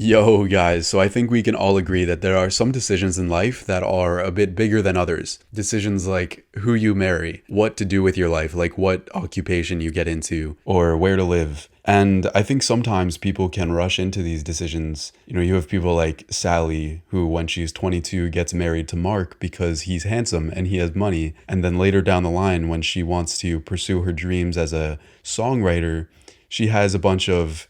Yo, guys, so I think we can all agree that there are some decisions in life that are a bit bigger than others. Decisions like who you marry, what to do with your life, like what occupation you get into, or where to live. And I think sometimes people can rush into these decisions. You have people like Sally, who, when she's 22, gets married to Mark because he's handsome and he has money. And then later down the line, when she wants to pursue her dreams as a songwriter, she has a bunch of,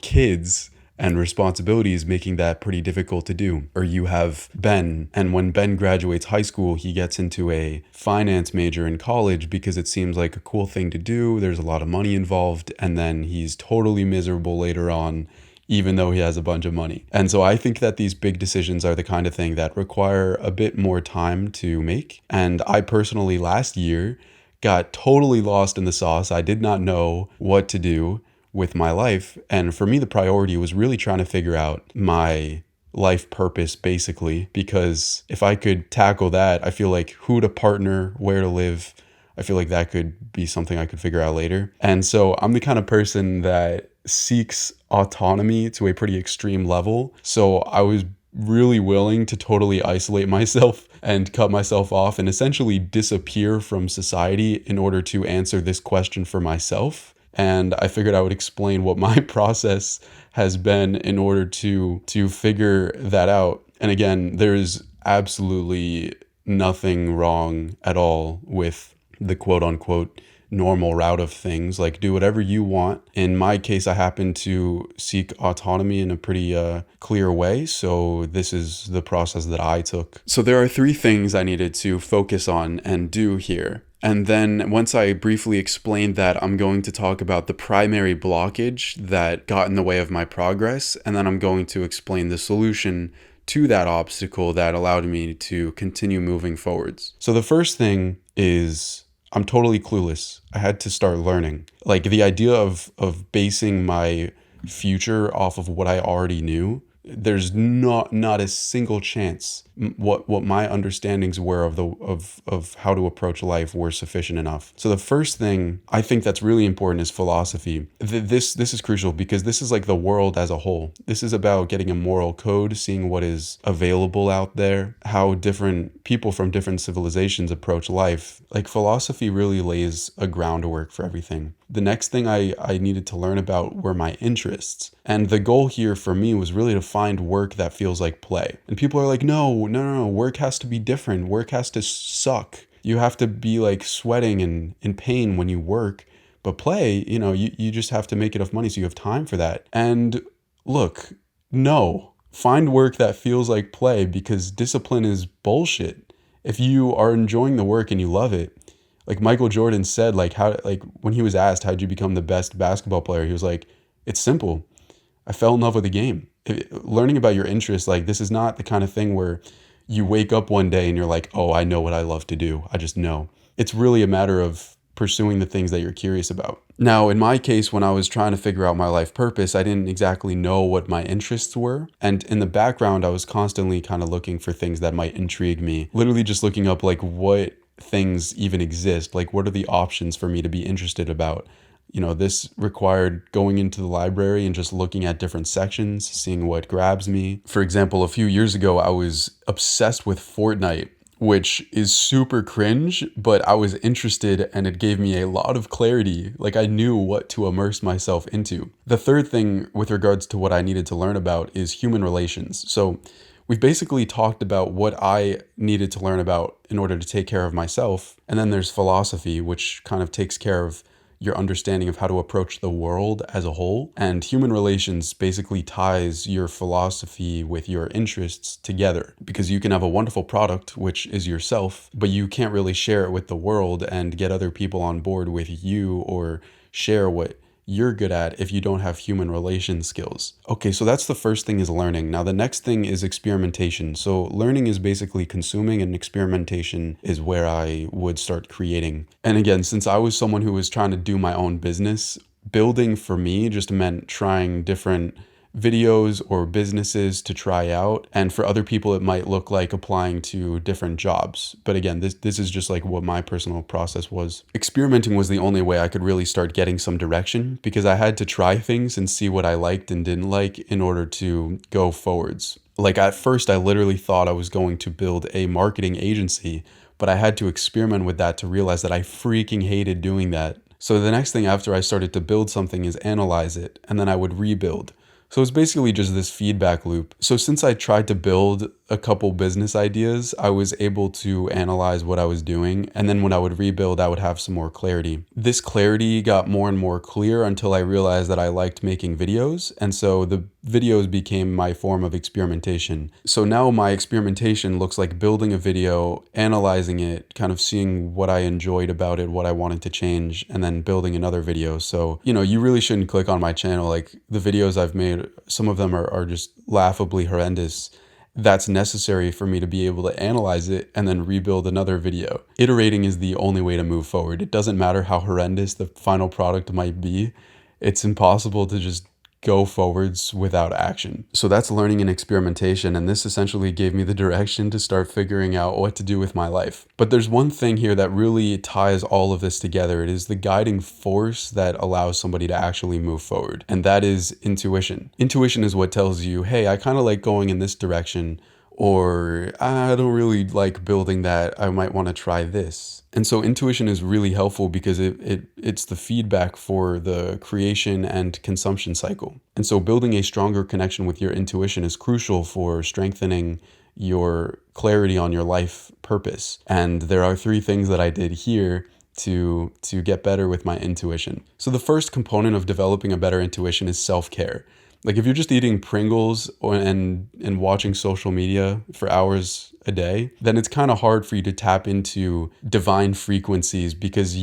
kids and responsibilities, making that pretty difficult to do. Or you have Ben, and when Ben graduates high school, he gets into a finance major in college because it seems like a cool thing to do. There's a lot of money involved, and then he's totally miserable later on, even though he has a bunch of money. And so I think that these big decisions are the kind of thing that require a bit more time to make. And I personally, last year, got totally lost in the sauce. I did not know what to do with my life. And for me, the priority was really trying to figure out my life purpose, basically, because if I could tackle that, I feel like who to partner, where to live, I feel like that could be something I could figure out later. And so I'm the kind of person that seeks autonomy to a pretty extreme level. So I was really willing to totally isolate myself and cut myself off and essentially disappear from society in order to answer this question for myself. And I figured I would explain what my process has been in order to figure that out. And again, there's absolutely nothing wrong at all with the quote unquote normal route of things. Like, do whatever you want. In my case, I happen to seek autonomy in a pretty clear way. So this is the process that I took. So there are three things I needed to focus on and do here. And then once I briefly explained that, I'm going to talk about the primary blockage that got in the way of my progress. And then I'm going to explain the solution to that obstacle that allowed me to continue moving forwards. So the first thing is I'm totally clueless. I had to start learning. Like, the idea of basing my future off of what I already knew, there's not a single chance what my understandings were of how to approach life were sufficient enough. So the first thing I think that's really important is philosophy. This is crucial because this is like the world as a whole. This is about getting a moral code, seeing what is available out there, how different people from different civilizations approach life. Like, philosophy really lays a groundwork for everything. The next thing I needed to learn about were my interests. And the goal here for me was really to find work that feels like play. And people are like, no, work has to be different. Work has to suck. You have to be like sweating and in pain when you work. But play, you just have to make enough money so you have time for that. And look, no, find work that feels like play, because discipline is bullshit. If you are enjoying the work and you love it, like Michael Jordan said, when he was asked, how'd you become the best basketball player? He was like, it's simple. I fell in love with the game. Learning about your interests, like, this is not the kind of thing where you wake up one day and you're like, oh, I know what I love to do. I just know. It's really a matter of pursuing the things that you're curious about. Now, in my case, when I was trying to figure out my life purpose, I didn't exactly know what my interests were. And in the background, I was constantly kind of looking for things that might intrigue me. Literally just looking up, like, what things even exist. Like, what are the options for me to be interested about? This required going into the library and just looking at different sections, seeing what grabs me. For example, a few years ago, I was obsessed with Fortnite, which is super cringe, but I was interested and it gave me a lot of clarity. Like, I knew what to immerse myself into. The third thing with regards to what I needed to learn about is human relations. So we've basically talked about what I needed to learn about in order to take care of myself. And then there's philosophy, which kind of takes care of your understanding of how to approach the world as a whole. And human relations basically ties your philosophy with your interests together, because you can have a wonderful product, which is yourself, but you can't really share it with the world and get other people on board with you or share what you're good at if you don't have human relation skills. Okay, so that's the first thing, is learning. Now, the next thing is experimentation. So learning is basically consuming, and experimentation is where I would start creating. And again, since I was someone who was trying to do my own business, building for me just meant trying different videos or businesses to try out. And for other people, it might look like applying to different jobs. But again, this is just like what my personal process was. Experimenting was the only way I could really start getting some direction, because I had to try things and see what I liked and didn't like in order to go forwards. Like at first, I literally thought I was going to build a marketing agency, but I had to experiment with that to realize that I freaking hated doing that. So the next thing after I started to build something is analyze it, and then I would rebuild. So it's basically just this feedback loop. So since I tried to build a couple business ideas, I was able to analyze what I was doing. And then when I would rebuild, I would have some more clarity. This clarity got more and more clear until I realized that I liked making videos. And so the videos became my form of experimentation. So now my experimentation looks like building a video, analyzing it, kind of seeing what I enjoyed about it, what I wanted to change, and then building another video. So, you really shouldn't click on my channel. Like the videos I've made, some of them are just laughably horrendous. That's necessary for me to be able to analyze it and then rebuild another video. Iterating is the only way to move forward. It doesn't matter how horrendous the final product might be. It's impossible to just go forwards without action. So that's learning and experimentation, and this essentially gave me the direction to start figuring out what to do with my life. But there's one thing here that really ties all of this together. It is the guiding force that allows somebody to actually move forward, and that is intuition. Intuition is what tells you, hey, I kind of like going in this direction, or I don't really like building that, I might want to try this. And so intuition is really helpful because it's the feedback for the creation and consumption cycle. And so building a stronger connection with your intuition is crucial for strengthening your clarity on your life purpose. And there are 3 things that I did here to get better with my intuition. So the first component of developing a better intuition is self-care. Like if you're just eating Pringles and watching social media for hours a day, then it's kind of hard for you to tap into divine frequencies because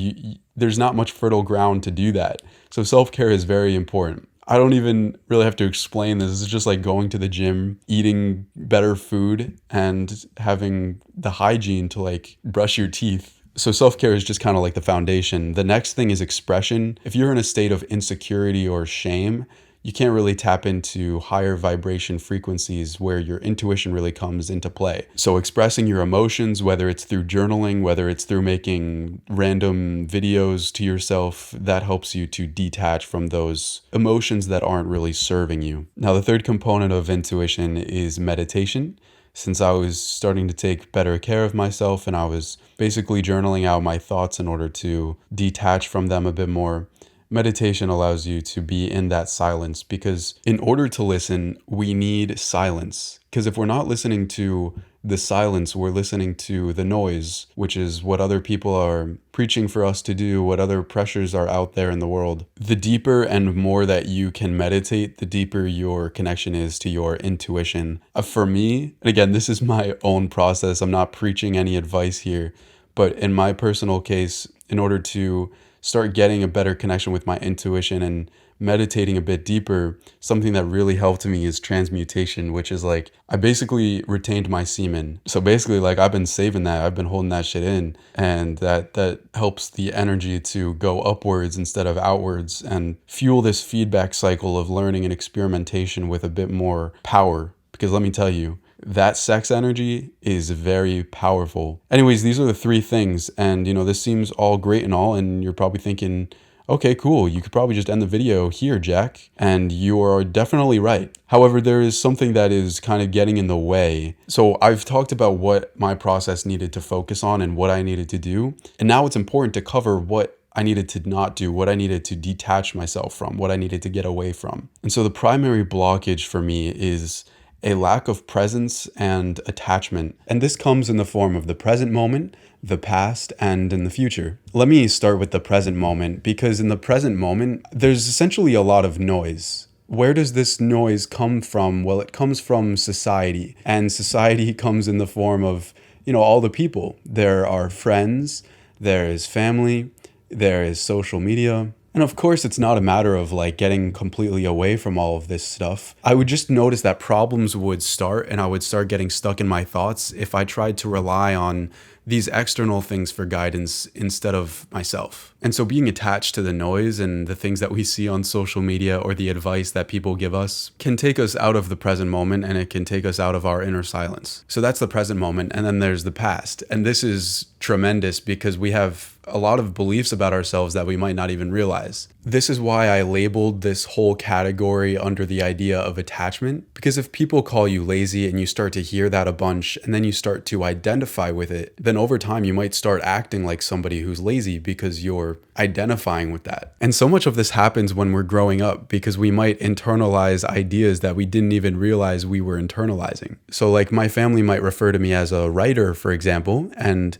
there's not much fertile ground to do that. So self-care is very important. I don't even really have to explain this. It's just like going to the gym, eating better food, and having the hygiene to like brush your teeth. So self-care is just kind of like the foundation. The next thing is expression. If you're in a state of insecurity or shame, you can't really tap into higher vibration frequencies where your intuition really comes into play. So expressing your emotions, whether it's through journaling, whether it's through making random videos to yourself, that helps you to detach from those emotions that aren't really serving you. Now, the third component of intuition is meditation. Since I was starting to take better care of myself and I was basically journaling out my thoughts in order to detach from them a bit more, meditation allows you to be in that silence, because in order to listen, we need silence. Because if we're not listening to the silence, we're listening to the noise, which is what other people are preaching for us to do, what other pressures are out there in the world. The deeper and more that you can meditate, the deeper your connection is to your intuition. For me, and again, this is my own process, I'm not preaching any advice here, but in my personal case, in order to start getting a better connection with my intuition and meditating a bit deeper, something that really helped me is transmutation, which is like, I basically retained my semen. So basically, like, I've been saving that, I've been holding that shit in, and that helps the energy to go upwards instead of outwards and fuel this feedback cycle of learning and experimentation with a bit more power. Because let me tell you, that sex energy is very powerful. Anyways, these are the 3 things. And, this seems all great and all. And you're probably thinking, okay, cool. You could probably just end the video here, Jack. And you are definitely right. However, there is something that is kind of getting in the way. So I've talked about what my process needed to focus on and what I needed to do. And now it's important to cover what I needed to not do, what I needed to detach myself from, what I needed to get away from. And so the primary blockage for me is a lack of presence and attachment. And this comes in the form of the present moment, the past, and in the future. Let me start with the present moment, because in the present moment, there's essentially a lot of noise. Where does this noise come from? Well, it comes from society, and society comes in the form of, all the people. There are friends, there is family, there is social media. And of course, it's not a matter of like getting completely away from all of this stuff. I would just notice that problems would start and I would start getting stuck in my thoughts if I tried to rely on these external things for guidance instead of myself. And so being attached to the noise and the things that we see on social media or the advice that people give us can take us out of the present moment, and it can take us out of our inner silence. So that's the present moment. And then there's the past. And this is tremendous because we have a lot of beliefs about ourselves that we might not even realize. This is why I labeled this whole category under the idea of attachment, because if people call you lazy and you start to hear that a bunch and then you start to identify with it, then over time you might start acting like somebody who's lazy because you're identifying with that. And so much of this happens when we're growing up because we might internalize ideas that we didn't even realize we were internalizing. So like my family might refer to me as a writer, for example, and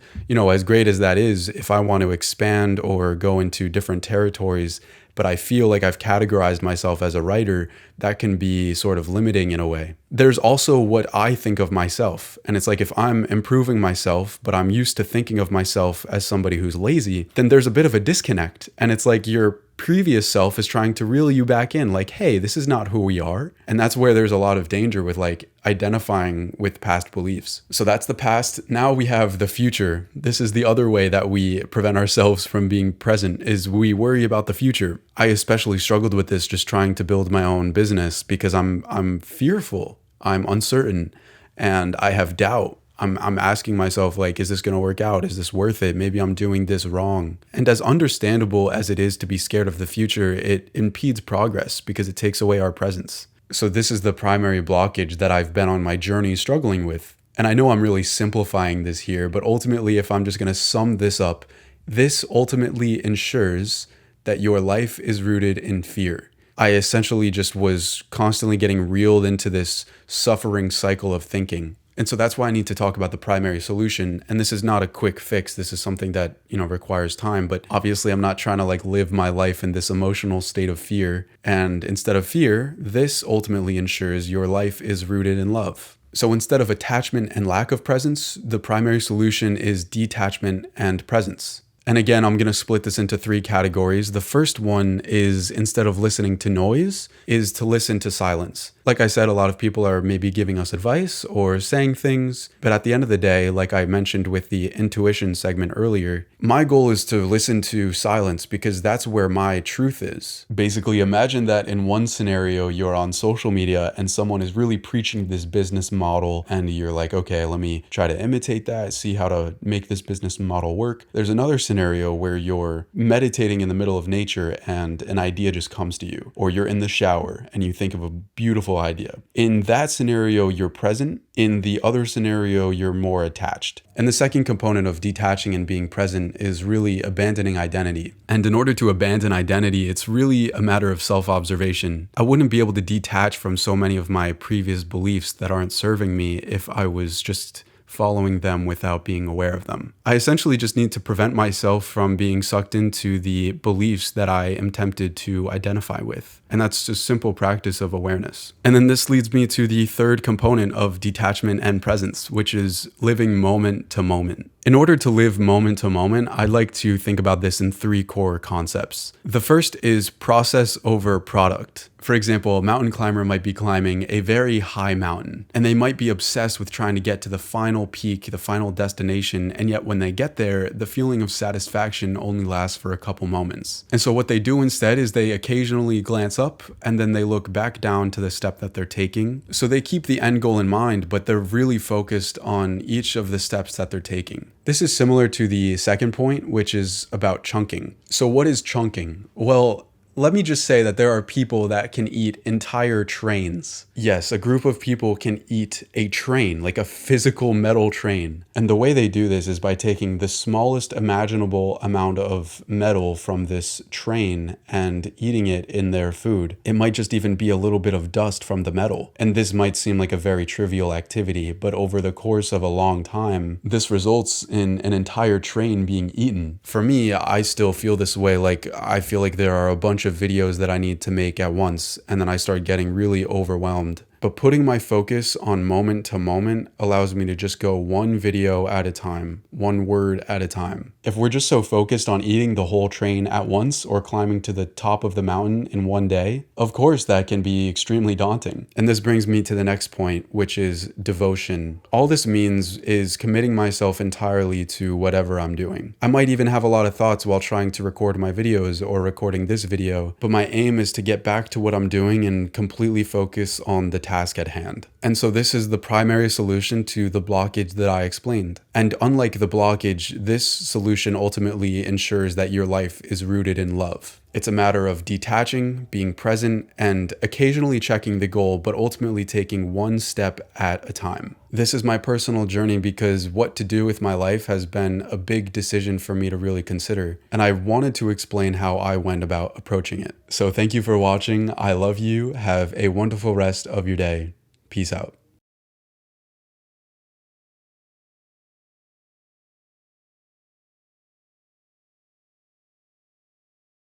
as great as that is, if I want to expand or go into different territories, but I feel like I've categorized myself as a writer, that can be sort of limiting in a way. There's also what I think of myself. And it's like if I'm improving myself, but I'm used to thinking of myself as somebody who's lazy, then there's a bit of a disconnect. And it's like your previous self is trying to reel you back in, like, hey, this is not who we are. And that's where there's a lot of danger with like identifying with past beliefs. So that's the past. Now we have the future. This is the other way that we prevent ourselves from being present, is we worry about the future. I especially struggled with this just trying to build my own business because I'm fearful, I'm uncertain, and I have doubt. I'm asking myself, like, is this going to work out? Is this worth it? Maybe I'm doing this wrong. And as understandable as it is to be scared of the future, it impedes progress because it takes away our presence. So this is the primary blockage that I've been on my journey struggling with. And I know I'm really simplifying this here, but ultimately, if I'm just going to sum this up, this ultimately ensures that your life is rooted in fear. I essentially just was constantly getting reeled into this suffering cycle of thinking. And so that's why I need to talk about the primary solution. And this is not a quick fix. This is something that, requires time. But obviously, I'm not trying to like live my life in this emotional state of fear. And instead of fear, this ultimately ensures your life is rooted in love. So instead of attachment and lack of presence, the primary solution is detachment and presence. And again, I'm going to split this into 3 categories. The first one is, instead of listening to noise, is to listen to silence. Like I said, a lot of people are maybe giving us advice or saying things, but at the end of the day, like I mentioned with the intuition segment earlier, my goal is to listen to silence because that's where my truth is. Basically, imagine that in one scenario, you're on social media and someone is really preaching this business model and you're like, okay, let me try to imitate that, see how to make this business model work. There's another scenario where you're meditating in the middle of nature and an idea just comes to you, or you're in the shower and you think of a beautiful idea. In that scenario, you're present. In the other scenario, you're more attached. And the second component of detaching and being present is really abandoning identity. And in order to abandon identity, it's really a matter of self-observation. I wouldn't be able to detach from so many of my previous beliefs that aren't serving me if I was just following them without being aware of them. I essentially just need to prevent myself from being sucked into the beliefs that I am tempted to identify with. And that's just simple practice of awareness. And then this leads me to the third component of detachment and presence, which is living moment to moment. In order to live moment to moment, I like to think about this in 3 core concepts. The first is process over product. For example, a mountain climber might be climbing a very high mountain, and they might be obsessed with trying to get to the final peak, the final destination, and yet when they get there, the feeling of satisfaction only lasts for a couple moments. And so what they do instead is they occasionally glance up, and then they look back down to the step that they're taking. So they keep the end goal in mind, but they're really focused on each of the steps that they're taking. This is similar to the second point, which is about chunking. So what is chunking? Well, let me just say that there are people that can eat entire trains. Yes, a group of people can eat a train, like a physical metal train. And the way they do this is by taking the smallest imaginable amount of metal from this train and eating it in their food. It might just even be a little bit of dust from the metal. And this might seem like a very trivial activity, but over the course of a long time, this results in an entire train being eaten. For me, I still feel this way. Like, I feel like there are a bunch of videos that I need to make at once, and then I start getting really overwhelmed. But putting my focus on moment to moment allows me to just go one video at a time, one word at a time. If we're just so focused on eating the whole train at once or climbing to the top of the mountain in one day, of course that can be extremely daunting. And this brings me to the next point, which is devotion. All this means is committing myself entirely to whatever I'm doing. I might even have a lot of thoughts while trying to record my videos or recording this video, but my aim is to get back to what I'm doing and completely focus on the task at hand. And so this is the primary solution to the blockage that I explained. And unlike the blockage, this solution ultimately ensures that your life is rooted in love. It's a matter of detaching, being present, and occasionally checking the goal, but ultimately taking one step at a time. This is my personal journey because what to do with my life has been a big decision for me to really consider. And I wanted to explain how I went about approaching it. So thank you for watching. I love you. Have a wonderful rest of your day. Peace out.